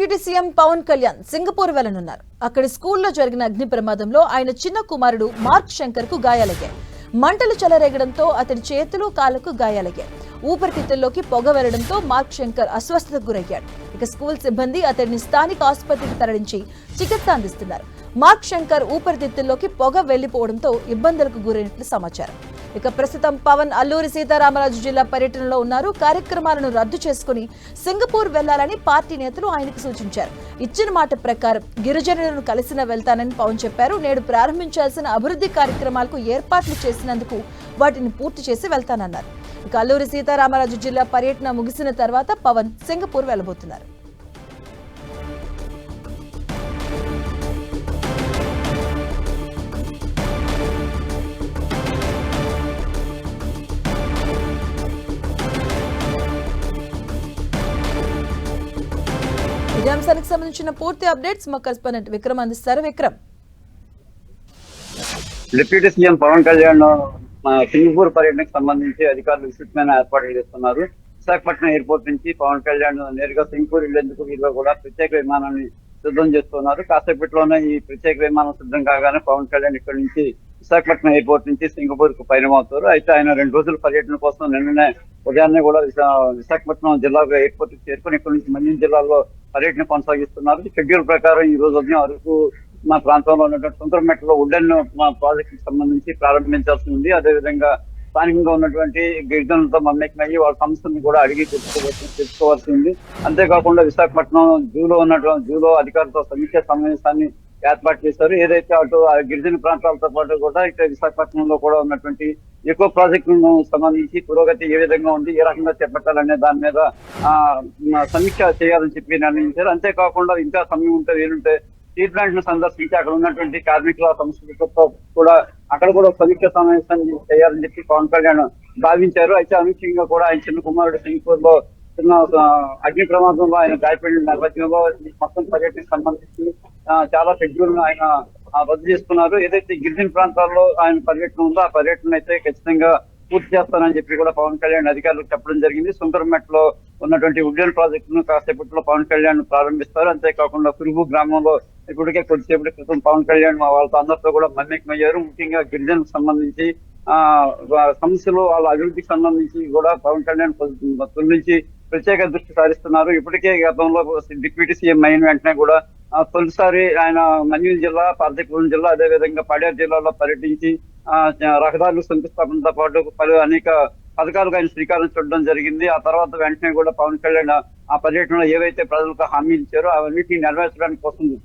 Deputy CM Pawan Kalyan Singapore వెళ్లనున్నారు. అక్కడి స్కూల్లో జరిగిన అగ్ని ప్రమాదంలో ఆయన చిన్న కుమారుడు మార్క్ శంకర్ కు గాయాలయ్యాయి. మంటలు చెలరేగడంతో అతడి చేతులు కాళ్లకు గాయాలయ్యాయి. ఊపిరితిత్తుల్లోకి పొగ వెళ్లడంతో మార్క్ శంకర్ అస్వస్థతకు గురయ్యాడు. ఇక స్కూల్ సిబ్బంది అతడిని స్థానిక ఆసుపత్రికి తరలించి చికిత్స అందిస్తున్నారు. మార్క్ శంకర్ ఊపిరితిత్తుల్లోకి పొగ వెళ్లిపోవడంతో ఇబ్బందులకు గురైనట్లు సమాచారం. ఇక ప్రస్తుతం పవన్ అల్లూరి సీతారామరాజు జిల్లా పర్యటనలో ఉన్నారు. కార్యక్రమాలను రద్దు చేసుకుని సింగపూర్ వెళ్లాలని పార్టీ నేతలు ఆయనకు సూచించారు. ఇచ్చిన మాట ప్రకారం గిరిజనులను కలిసిన వెళ్తానని పవన్ చెప్పారు. నేడు ప్రారంభించాల్సిన అభివృద్ధి కార్యక్రమాలకు ఏర్పాట్లు చేసినందుకు వాటిని పూర్తి చేసి వెళ్తానన్నారు. ఇక అల్లూరి సీతారామరాజు జిల్లా పర్యటన ముగిసిన తర్వాత పవన్ సింగపూర్ వెళ్లబోతున్నారు. ఇదే అంశానికి సంబంధించిన పూర్తి అప్డేట్స్ మా కరెస్పాండెంట్ విక్రమ్ అందిస్తారు. Vikram, deputy CM Pawan Kalyan Singapore పర్యటనకు సంబంధించి అధికారులు విస్తృతమైన ఏర్పాట్లు చేస్తున్నారు. విశాఖపట్నం ఎయిర్పోర్ట్ నుంచి పవన్ కళ్యాణ్ నేరుగా సింగపూర్ వెళ్లేందుకు వీళ్ళు కూడా ప్రత్యేక విమానాన్ని సిద్ధం చేస్తున్నారు. కాసేపట్లోనే ఈ ప్రత్యేక విమానం సిద్ధం కాగానే పవన్ కళ్యాణ్ ఇక్కడ నుంచి విశాఖపట్నం ఎయిర్పోర్ట్ నుంచి సింగపూర్ కు పయనమవుతారు. అయితే ఆయన 2 రోజుల పర్యటన కోసం నిన్ననే ఉదయాన్నే కూడా విశాఖపట్నం జిల్లా ఎయిర్పోర్ట్ కి చేరుకుని ఇక్కడ నుంచి మన్యం జిల్లాలో పర్యటన కొనసాగిస్తున్నారు. షెడ్యూల్ ప్రకారం ఈ రోజు ఉదయం అరకు మా ప్రాంతంలో ఉన్నటువంటి సుందరమెట్టలో వుడెన్ ప్రాజెక్ట్ కి సంబంధించి ప్రారంభించాల్సి ఉంది. అదేవిధంగా స్థానికంగా ఉన్నటువంటి గిరిజనులతో మమ్మకమయ్యి వాళ్ళ సమస్యలను కూడా అడిగి తెలుసుకోవాల్సి ఉంది. అంతేకాకుండా విశాఖపట్నం జూలో అధికారులతో సమీక్ష సమావేశాన్ని ఏర్పాటు చేశారు. ఏదైతే అటు గిరిజన ప్రాంతాలతో పాటు కూడా ఇక్కడ విశాఖపట్నంలో కూడా ఉన్నటువంటి ఎకో ప్రాజెక్టును సంబంధించి పురోగతి ఏ విధంగా ఉంది, ఏ రకంగా చేపట్టాలనే దాని మీద సమీక్ష చేయాలని చెప్పి నిర్ణయించారు. అంతేకాకుండా ఇంకా సమయం ఉంటే వీలుంటే స్టీల్ ప్లాంట్ ను సందర్శించి అక్కడ ఉన్నటువంటి కార్మికుల సంస్కృతితో కూడా అక్కడ కూడా సమీక్ష సమావేశాన్ని చేయాలని చెప్పి పవన్ కళ్యాణ్ భావించారు. అయితే అనూహ్యంగా కూడా ఆయన చిన్న కుమారుడు సింగపూర్ లో చిన్న అగ్ని ప్రమాదంలో ఆయన గాయపడిన నేపథ్యంలో మొత్తం పర్యటనకు సంబంధించి చాలా షెడ్యూల్ ఆయన రద్దు చేసుకున్నారు. ఏదైతే గిరిజన ప్రాంతాల్లో ఆయన పర్యటన ఉందో ఆ పర్యటన అయితే ఖచ్చితంగా పూర్తి చేస్తానని చెప్పి కూడా పవన్ కళ్యాణ్ అధికారులకు చెప్పడం జరిగింది. సుందరమెట్లో ఉన్నటువంటి ఉడ్డెన్ ప్రాజెక్టు ను కాసేపట్లో పవన్ కళ్యాణ్ ప్రారంభిస్తారు. అంతేకాకుండా కురుగు గ్రామంలో ఇప్పటికే కొద్దిసేపటి క్రితం పవన్ కళ్యాణ్ వాళ్ళతో అందరితో కూడా మమేకమయ్యారు. ముఖ్యంగా గిరిజనకు సంబంధించి సమస్యలు వాళ్ళ అభివృద్ధికి సంబంధించి కూడా పవన్ కళ్యాణ్ నుంచి ప్రత్యేక దృష్టి సారిస్తున్నారు. ఇప్పటికే గతంలో డిప్యూటీ సీఎం అయిన వెంటనే కూడా తొలిసారి ఆయన మన్యం జిల్లా, పార్వతీపురం జిల్లా, అదేవిధంగా పాడేరు జిల్లాలో పర్యటించి రహదారులు శంకుస్థాపనతో పాటు అనేక పథకాలకు ఆయన శ్రీకారం చుట్టడం జరిగింది. ఆ తర్వాత వెంటనే కూడా పవన్ కళ్యాణ్ ఆ పర్యటనలో ఏవైతే ప్రజలకు హామీ ఇచ్చారో అవన్నిటిని నెరవేర్చడానికి కోసం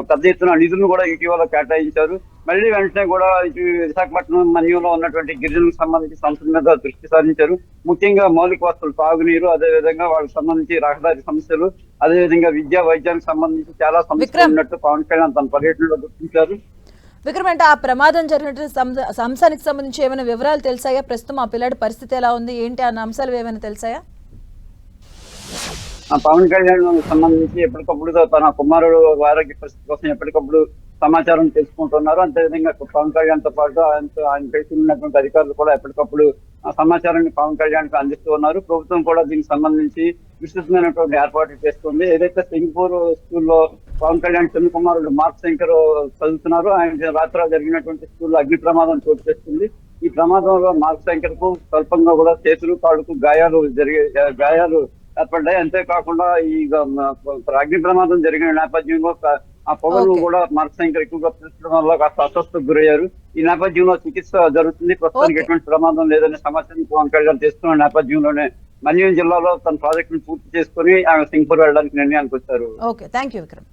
పెద్ద ఎత్తున నిధులను కూడా ఇటీవల కేటాయించారు. మళ్ళీ వెంటనే కూడా విశాఖపట్నం మన్యంలో ఉన్నటువంటి గిరిజనులకు సంబంధించి సంస్థల మీద దృష్టి సారించారు. ముఖ్యంగా మౌలిక వసతులు, తాగునీరు, అదేవిధంగా వాళ్ళకి సంబంధించి రహదారి సమస్యలు, అదేవిధంగా విద్యా వైద్యానికి సంబంధించి చాలా సమస్యలు ఉన్నట్టు పవన్ కళ్యాణ్ తన పర్యటనలో గుర్తించారు. విక్రమ్, అంటే ఆ ప్రమాదం జరిగినటువంటి అంశానికి సంబంధించి ఏమైనా వివరాలు తెలిసాయా? ప్రస్తుతం ఆ పిల్లాడి పరిస్థితి ఎలా ఉంది, ఏంటి అన్న అంశాలు ఏమైనా తెలిసాయా? పవన్ కళ్యాణ్ సంబంధించి ఎప్పటికప్పుడు తన కుమారుడు ఆరోగ్య పరిస్థితి కోసం ఎప్పటికప్పుడు సమాచారం తెలుసుకుంటున్నారు. అంతేవిధంగా పవన్ కళ్యాణ్ తో పాటు ఆయన పేర్కొన్నటువంటి అధికారులు కూడా ఎప్పటికప్పుడు సమాచారాన్ని పవన్ కళ్యాణ్ కు అందిస్తూ ఉన్నారు. ప్రభుత్వం కూడా దీనికి సంబంధించి విస్తృతమైనటువంటి ఏర్పాట్లు చేస్తుంది. ఏదైతే సింగపూర్ స్కూల్లో పవన్ కళ్యాణ్ చిన్న కుమారుడు మార్క్ శంకర్ చదువుతున్నారు, ఆయన రాత్రి జరిగినటువంటి స్కూల్లో అగ్ని ప్రమాదం చోటు చేస్తుంది. ఈ ప్రమాదంలో మార్క్ శంకర్ కు స్వల్పంగా కూడా చేతులు కాళ్ళకు గాయాలు ఏర్పడ్డాయి. అంతేకాకుండా ఈ అగ్ని ప్రమాదం జరిగిన నేపథ్యంలో ఆ పొగను కూడా మార్క్ శంకర్ ఎక్కువగా పీల్చడం వల్ల కాస్త అస్వస్థకు గురయ్యారు. ఈ నేపథ్యంలో చికిత్స జరుగుతుంది. ప్రస్తుతానికి ఎటువంటి ప్రమాదం లేదనే సమాచారం పవన్ కళ్యాణ్ చేస్తున్న నేపథ్యంలోనే మన్యం జిల్లాలో తన ప్రాజెక్ట్ ను పూర్తి చేసుకుని ఆయన సింగపూర్ వెళ్ళడానికి నిర్ణయానికి వచ్చారు. Okay, thank you Vikram.